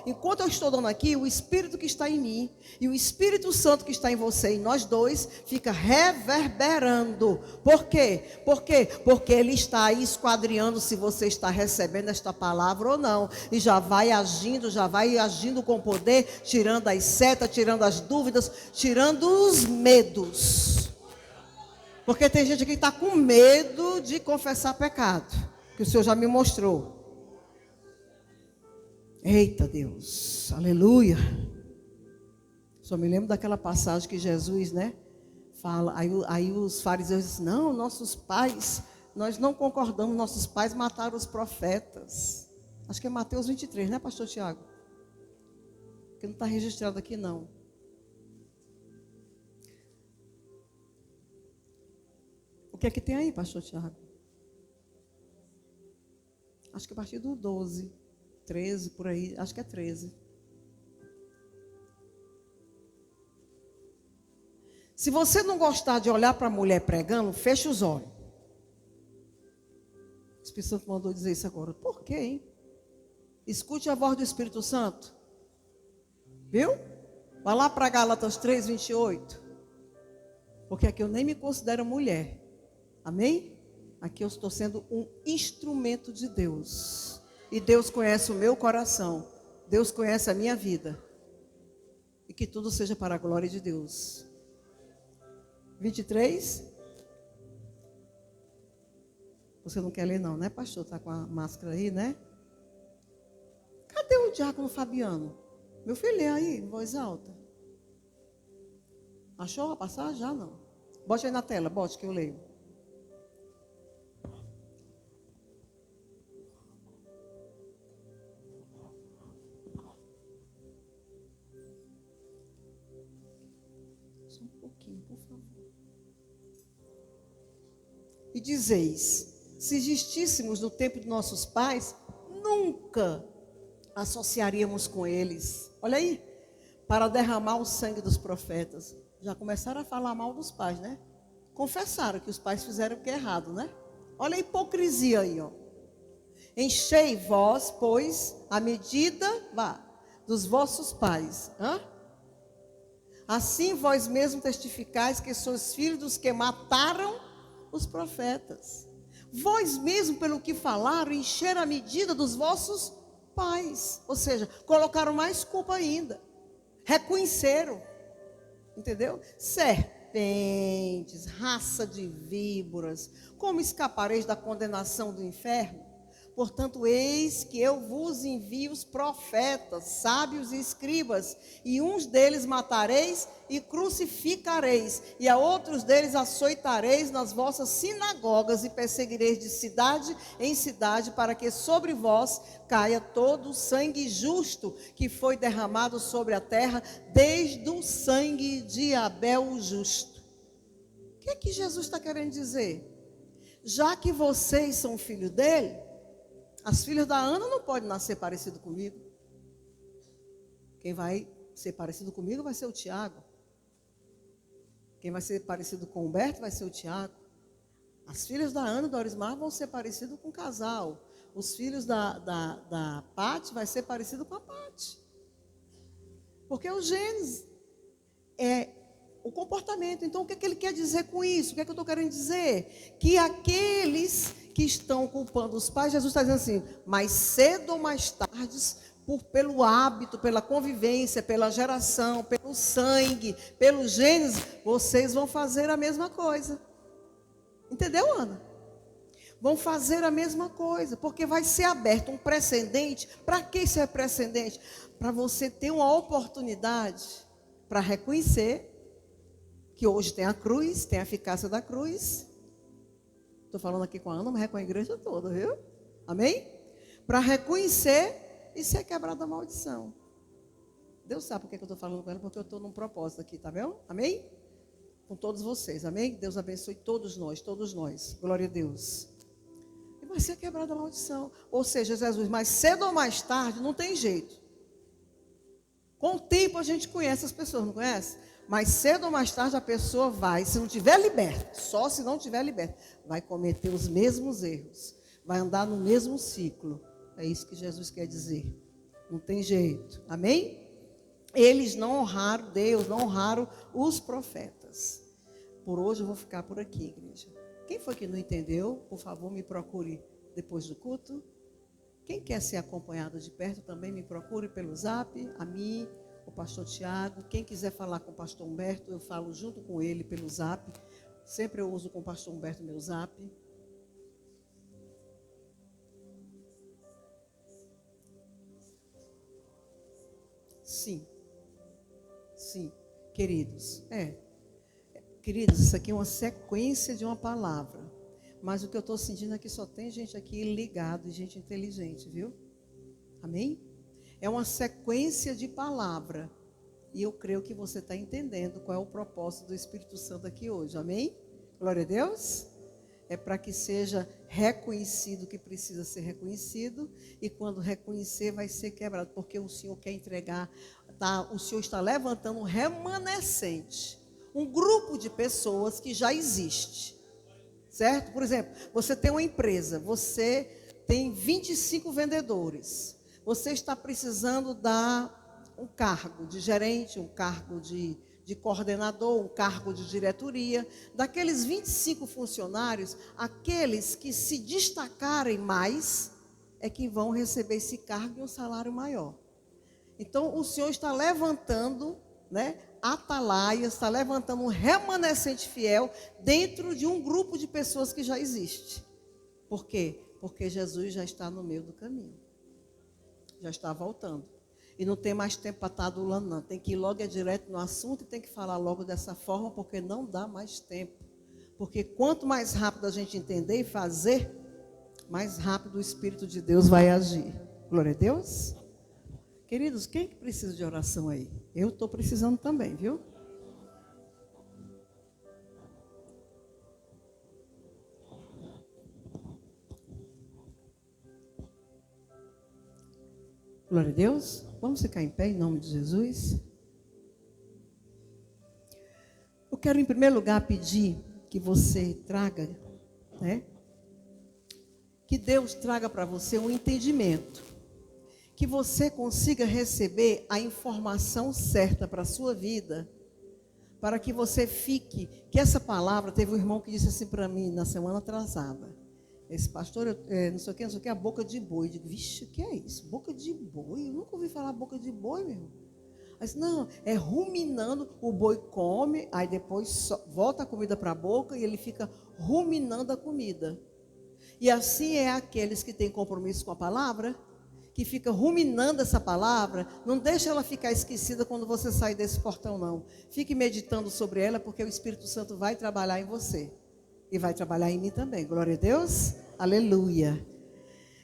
enquanto eu estou dando aqui, o Espírito que está em mim e o Espírito Santo que está em você, e nós dois, fica reverberando. Por quê? Porque Ele está aí esquadriando se você está recebendo esta palavra ou não. E já vai agindo com poder, tirando as setas, tirando as dúvidas, tirando os medos. Porque tem gente que está com medo de confessar pecado, que o Senhor já me mostrou. Eita Deus, aleluia. Só me lembro daquela passagem que Jesus, fala. Aí os fariseus dizem, não, nossos pais, nós não concordamos, nossos pais mataram os profetas. Acho que é Mateus 23, né, pastor Tiago? Que não está registrado aqui não. O que é que tem aí, pastor Tiago? Acho que a partir do 12. 13, por aí, acho que é 13. Se você não gostar de olhar para a mulher pregando, feche os olhos. O Espírito Santo mandou dizer isso agora. Por quê, hein? Escute a voz do Espírito Santo. Viu? Vai lá para Gálatas 3, 28. Porque aqui eu nem me considero mulher. Amém? Aqui eu estou sendo um instrumento de Deus. E Deus conhece o meu coração. Deus conhece a minha vida. E que tudo seja para a glória de Deus. 23. Você não quer ler não, né, pastor? Está com a máscara aí, né? Cadê o diácono Fabiano? Meu filho, lê aí, em voz alta. Achou a passagem? Já não. Bote aí na tela, bote que eu leio. E dizeis, se existíssemos no tempo de nossos pais, nunca associaríamos com eles. Olha aí, para derramar o sangue dos profetas. Já começaram a falar mal dos pais, né? Confessaram que os pais fizeram o que é errado, né? Olha a hipocrisia aí, ó. Enchei vós, pois, a medida dos vossos pais. Assim vós mesmos testificais que sois filhos dos que mataram os profetas. Vós mesmo, pelo que falaram, encheram a medida dos vossos pais. Ou seja, colocaram mais culpa ainda. Reconheceram. Entendeu? Serpentes, raça de víboras, como escapareis da condenação do inferno? Portanto, eis que eu vos envio os profetas, sábios e escribas, e uns deles matareis e crucificareis, e a outros deles açoitareis nas vossas sinagogas e perseguireis de cidade em cidade, para que sobre vós caia todo o sangue justo que foi derramado sobre a terra, desde o sangue de Abel o justo. O que é que Jesus está querendo dizer? Já que vocês são filhos dele, as filhas da Ana não podem nascer parecido comigo. Quem vai ser parecido comigo vai ser o Tiago. Quem vai ser parecido com o Humberto vai ser o Tiago. As filhas da Ana e do Orismar vão ser parecidos com o casal. Os filhos da Pati vai ser parecido com a Pati. Porque o genes é o comportamento. Então, o que é que ele quer dizer com isso? O que é que eu estou querendo dizer? Que aqueles que estão culpando os pais, Jesus está dizendo assim, mais cedo ou mais tarde, pelo hábito, pela convivência, pela geração, pelo sangue, pelos genes, vocês vão fazer a mesma coisa. Entendeu, Ana? Vão fazer a mesma coisa, porque vai ser aberto um precedente. Para que isso é precedente? Para você ter uma oportunidade para reconhecer que hoje tem a cruz, tem a eficácia da cruz. Estou falando aqui com a Ana, mas é com a igreja toda, viu? Amém? Para reconhecer e ser quebrada a maldição. Deus sabe por que eu estou falando com ela, porque eu estou num propósito aqui, tá vendo? Amém? Com todos vocês, amém? Deus abençoe todos nós. Glória a Deus. E vai ser quebrada a maldição. Ou seja, Jesus, mais cedo ou mais tarde, não tem jeito. Com o tempo a gente conhece as pessoas, não conhece? Mas cedo ou mais tarde a pessoa vai, se não tiver liberta, só se não tiver liberta, vai cometer os mesmos erros, vai andar no mesmo ciclo. É isso que Jesus quer dizer. Não tem jeito. Amém? Eles não honraram Deus, não honraram os profetas. Por hoje eu vou ficar por aqui, igreja. Quem foi que não entendeu, por favor, me procure depois do culto. Quem quer ser acompanhado de perto também me procure pelo zap, a mim, o pastor Tiago. Quem quiser falar com o pastor Humberto, eu falo junto com ele pelo zap. Sempre eu uso com o pastor Humberto meu zap. Sim. Sim, queridos. Queridos, isso aqui é uma sequência de uma palavra. Mas o que eu estou sentindo é que só tem gente aqui ligado, gente inteligente, viu? Amém? É uma sequência de palavra. E eu creio que você está entendendo qual é o propósito do Espírito Santo aqui hoje. Amém? Glória a Deus. É para que seja reconhecido o que precisa ser reconhecido. E quando reconhecer, vai ser quebrado. Porque o Senhor quer entregar, o Senhor está levantando um remanescente. Um grupo de pessoas que já existe. Certo? Por exemplo, você tem uma empresa, você tem 25 vendedores. Você está precisando dar um cargo de gerente, um cargo de coordenador, um cargo de diretoria. Daqueles 25 funcionários, aqueles que se destacarem mais é que vão receber esse cargo e um salário maior. Então, o Senhor está levantando, atalaias, está levantando um remanescente fiel dentro de um grupo de pessoas que já existe. Por quê? Porque Jesus já está no meio do caminho. Já está voltando. E não tem mais tempo para estar adulando, não. Tem que ir logo direto no assunto e tem que falar logo dessa forma, porque não dá mais tempo. Porque quanto mais rápido a gente entender e fazer, mais rápido o Espírito de Deus vai agir. Glória a Deus. Queridos, quem que precisa de oração aí? Eu estou precisando também, viu? Glória a Deus. Vamos ficar em pé em nome de Jesus. Eu quero em primeiro lugar pedir que você traga, que Deus traga para você um entendimento. Que você consiga receber a informação certa para a sua vida, para que você fique, que essa palavra, teve um irmão que disse assim para mim na semana atrasada, esse pastor, não sei o que, a boca de boi. Eu digo, vixe, o que é isso? Boca de boi? Eu nunca ouvi falar boca de boi, meu irmão. Aí disse, não, é ruminando, o boi come, aí depois volta a comida para a boca e ele fica ruminando a comida. E assim é aqueles que têm compromisso com a palavra, que fica ruminando essa palavra, não deixa ela ficar esquecida quando você sair desse portão, não. Fique meditando sobre ela, porque o Espírito Santo vai trabalhar em você. E vai trabalhar em mim também. Glória a Deus. Aleluia.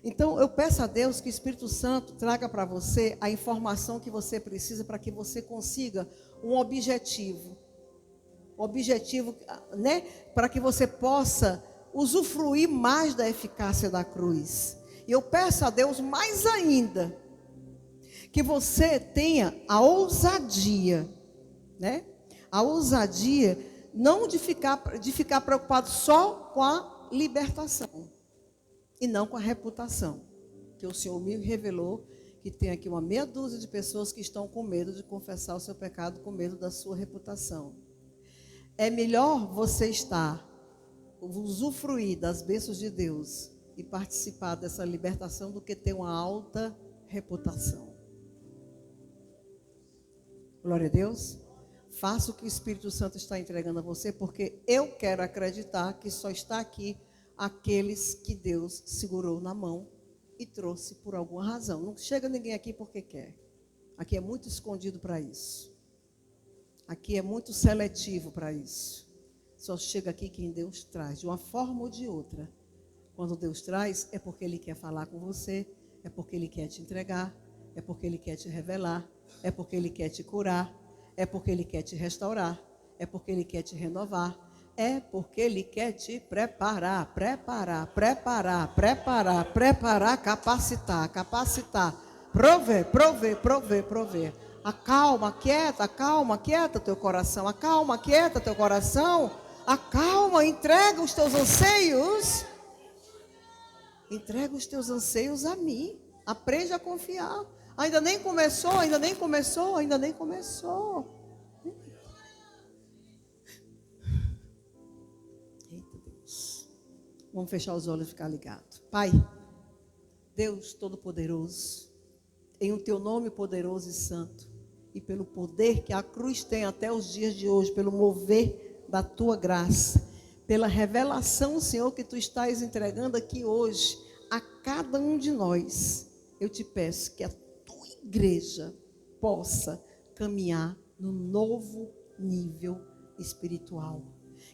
Então, eu peço a Deus que o Espírito Santo traga para você a informação que você precisa para que você consiga um objetivo. Objetivo, para que você possa usufruir mais da eficácia da cruz. E eu peço a Deus mais ainda, que você tenha a ousadia, A ousadia não de ficar preocupado só com a libertação e não com a reputação. Que o Senhor me revelou que tem aqui uma meia dúzia de pessoas que estão com medo de confessar o seu pecado, com medo da sua reputação. É melhor você usufruir das bênçãos de Deus e participar dessa libertação do que ter uma alta reputação. Glória a Deus. Faça o que o Espírito Santo está entregando a você, porque eu quero acreditar que só está aqui aqueles que Deus segurou na mão e trouxe por alguma razão. Não chega ninguém aqui porque quer. Aqui é muito escondido para isso. Aqui é muito seletivo para isso. Só chega aqui quem Deus traz, de uma forma ou de outra. Quando Deus traz, é porque Ele quer falar com você, é porque Ele quer te entregar, é porque Ele quer te revelar, é porque Ele quer te curar, é porque Ele quer te restaurar, é porque Ele quer te renovar, é porque Ele quer te preparar, capacitar, prover. Acalma, quieta teu coração. Acalma, quieta teu coração. Acalma, entrega os teus anseios. Entrega os teus anseios a mim. Aprende a confiar. Ainda nem começou. Eita Deus. Vamos fechar os olhos e ficar ligados. Pai, Deus Todo-Poderoso, em o teu nome poderoso e santo, e pelo poder que a cruz tem até os dias de hoje, pelo mover da tua graça, pela revelação, Senhor, que tu estás entregando aqui hoje a cada um de nós, eu te peço que a tua igreja possa caminhar no novo nível espiritual.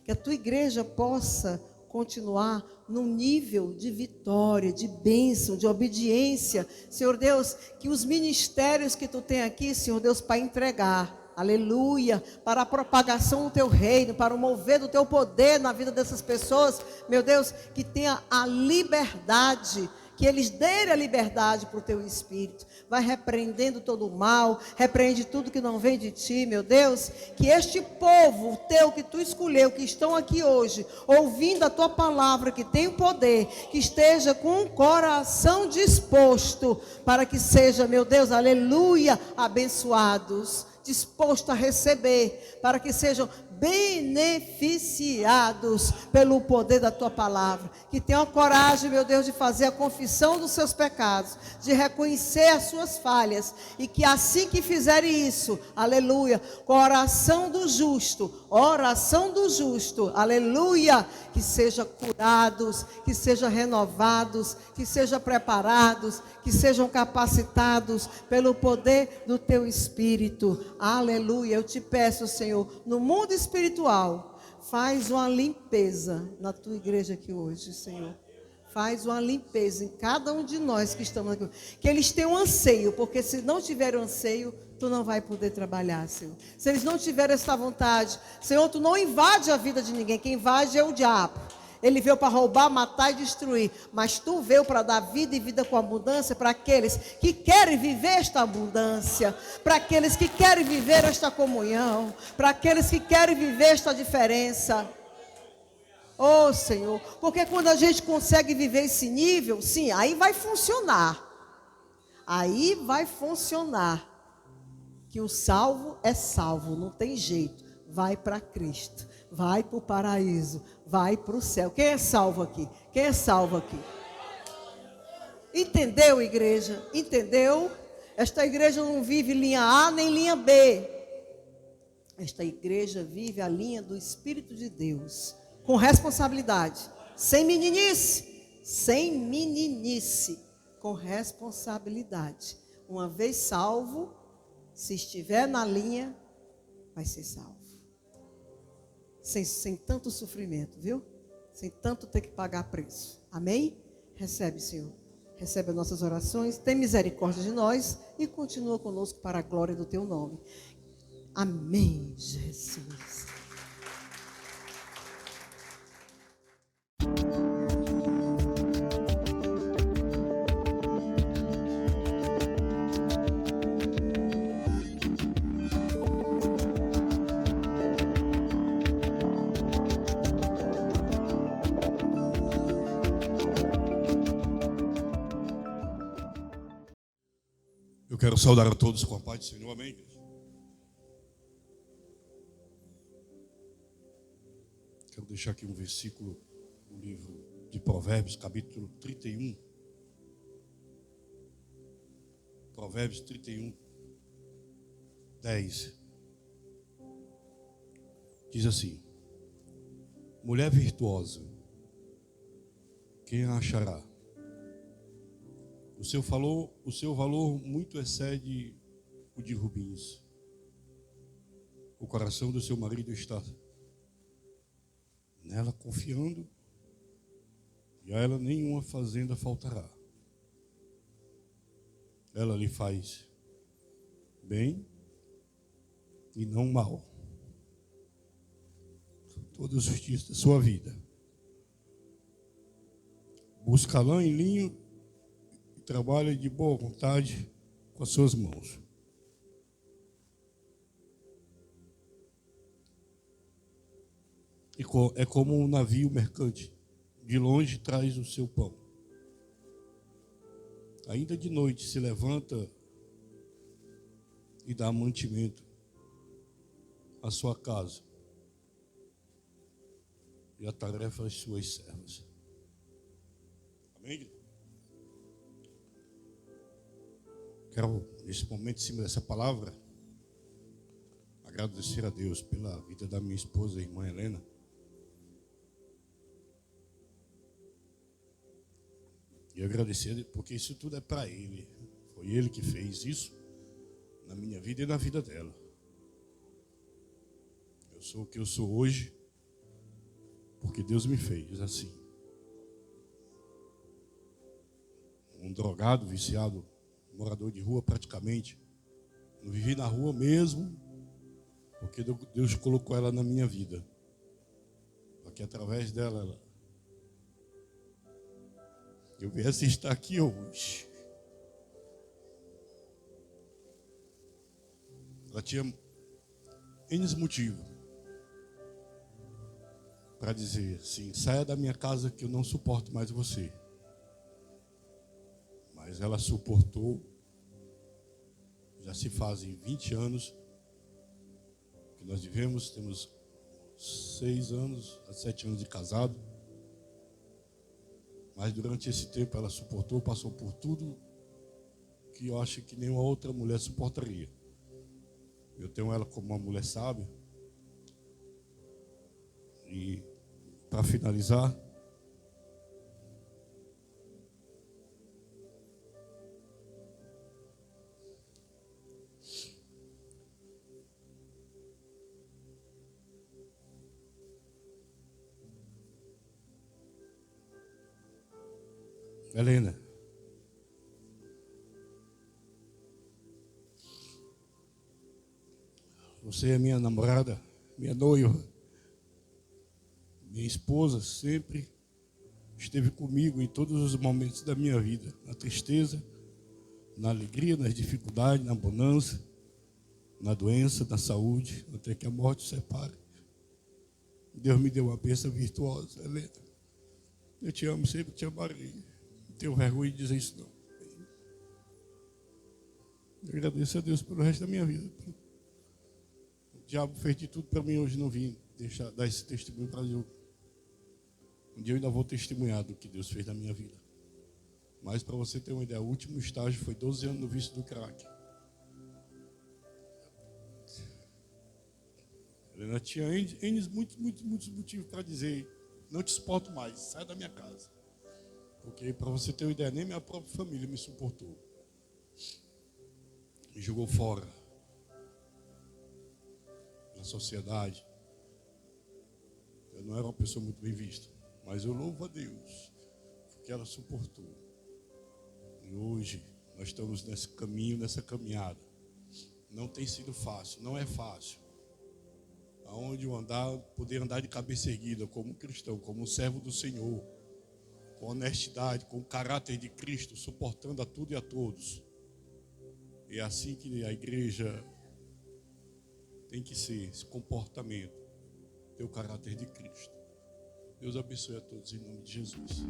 Que a tua igreja possa continuar num nível de vitória, de bênção, de obediência. Senhor Deus, que os ministérios que tu tem aqui, Senhor Deus, para entregar, aleluia, para a propagação do teu reino, para o mover do teu poder na vida dessas pessoas, meu Deus, que tenha a liberdade, que eles dêem a liberdade para o teu Espírito. Vai repreendendo todo o mal, repreende tudo que não vem de ti, meu Deus. Que este povo teu que tu escolheu, que estão aqui hoje, ouvindo a tua palavra, que tem o poder, que esteja com o coração disposto, para que seja, meu Deus, aleluia, abençoados, disposto a receber, para que sejam beneficiados pelo poder da tua palavra, que tenham coragem, meu Deus, de fazer a confissão dos seus pecados, de reconhecer as suas falhas, e que assim que fizerem isso, aleluia, com a oração do justo, aleluia, que sejam curados, que sejam renovados, que sejam preparados, que sejam capacitados pelo poder do teu Espírito, aleluia. Eu te peço, Senhor, no mundo espiritual, faz uma limpeza na tua igreja aqui hoje, Senhor. Faz uma limpeza em cada um de nós que estamos aqui. Que eles tenham anseio, porque se não tiverem anseio, tu não vai poder trabalhar, Senhor. Se eles não tiverem essa vontade, Senhor, tu não invade a vida de ninguém. Quem invade é o diabo. Ele veio para roubar, matar e destruir. Mas tu veio para dar vida e vida com abundância para aqueles que querem viver esta abundância, para aqueles que querem viver esta comunhão, para aqueles que querem viver esta diferença. Oh, Senhor, porque quando a gente consegue viver esse nível, sim, aí vai funcionar. Aí vai funcionar. Que o salvo é salvo, não tem jeito. Vai para Cristo, vai para o paraíso, vai para o céu. Quem é salvo aqui? Quem é salvo aqui? Entendeu, igreja? Entendeu? Esta igreja não vive linha A nem linha B. Esta igreja vive a linha do Espírito de Deus, com responsabilidade, sem meninice, com responsabilidade. Uma vez salvo, se estiver na linha, vai ser salvo. Sem tanto sofrimento, viu? Sem tanto ter que pagar preço. Amém? Recebe, Senhor. Recebe as nossas orações. Tem misericórdia de nós e continua conosco para a glória do teu nome. Amém, Jesus. Eu quero saudar a todos com a paz do Senhor, amém, igreja? Quero deixar aqui um versículo no livro de Provérbios, capítulo 31. Provérbios 31, 10. Diz assim: mulher virtuosa, quem a achará? O seu valor muito excede o de rubins. O coração do seu marido está nela confiando, e a ela nenhuma fazenda faltará. Ela lhe faz bem e não mal todos os dias da sua vida. Busca lã e linho, trabalha de boa vontade com as suas mãos. É como um navio mercante. De longe traz o seu pão. Ainda de noite se levanta e dá mantimento à sua casa e a tarefa às suas servas. Amém? Quero, nesse momento, em cima dessa palavra, agradecer a Deus pela vida da minha esposa, a irmã Helena. E agradecer porque isso tudo é para Ele. Foi Ele que fez isso na minha vida e na vida dela. Eu sou o que eu sou hoje porque Deus me fez assim. Um drogado, viciado, morador de rua praticamente. Eu vivi na rua mesmo porque Deus colocou ela na minha vida. Porque através dela eu viesse estar aqui hoje. Ela tinha N motivos para dizer assim: saia da minha casa que eu não suporto mais você. Mas ela suportou. Já se fazem 20 anos que nós vivemos, temos 6 anos, 7 anos de casado. Mas durante esse tempo ela suportou, passou por tudo que eu acho que nenhuma outra mulher suportaria. Eu tenho ela como uma mulher sábia. E para finalizar, Helena, você é minha namorada, minha noiva, minha esposa, sempre esteve comigo em todos os momentos da minha vida, na tristeza, na alegria, nas dificuldades, na bonança, na doença, na saúde, até que a morte os separe. Deus me deu uma bênção virtuosa, Helena. Eu te amo, sempre te amarei. Não tenho vergonha de dizer isso, não. Eu agradeço a Deus pelo resto da minha vida. O diabo fez de tudo para mim hoje não vim dar esse testemunho para Deus. Um dia eu ainda vou testemunhar do que Deus fez na minha vida. Mas para você ter uma ideia, o último estágio foi 12 anos no vício do crack. Helena tinha muitos motivos para dizer: não te suporto mais, sai da minha casa. Porque, para você ter uma ideia, nem minha própria família me suportou. Me jogou fora na sociedade. Eu não era uma pessoa muito bem vista, mas eu louvo a Deus porque ela suportou. E hoje nós estamos nesse caminho, nessa caminhada. Não tem sido fácil, não é fácil. Aonde eu andar, poder andar de cabeça erguida como cristão, como um servo do Senhor, com honestidade, com o caráter de Cristo, suportando a tudo e a todos. É assim que a igreja tem que ser, esse comportamento, ter o caráter de Cristo. Deus abençoe a todos em nome de Jesus.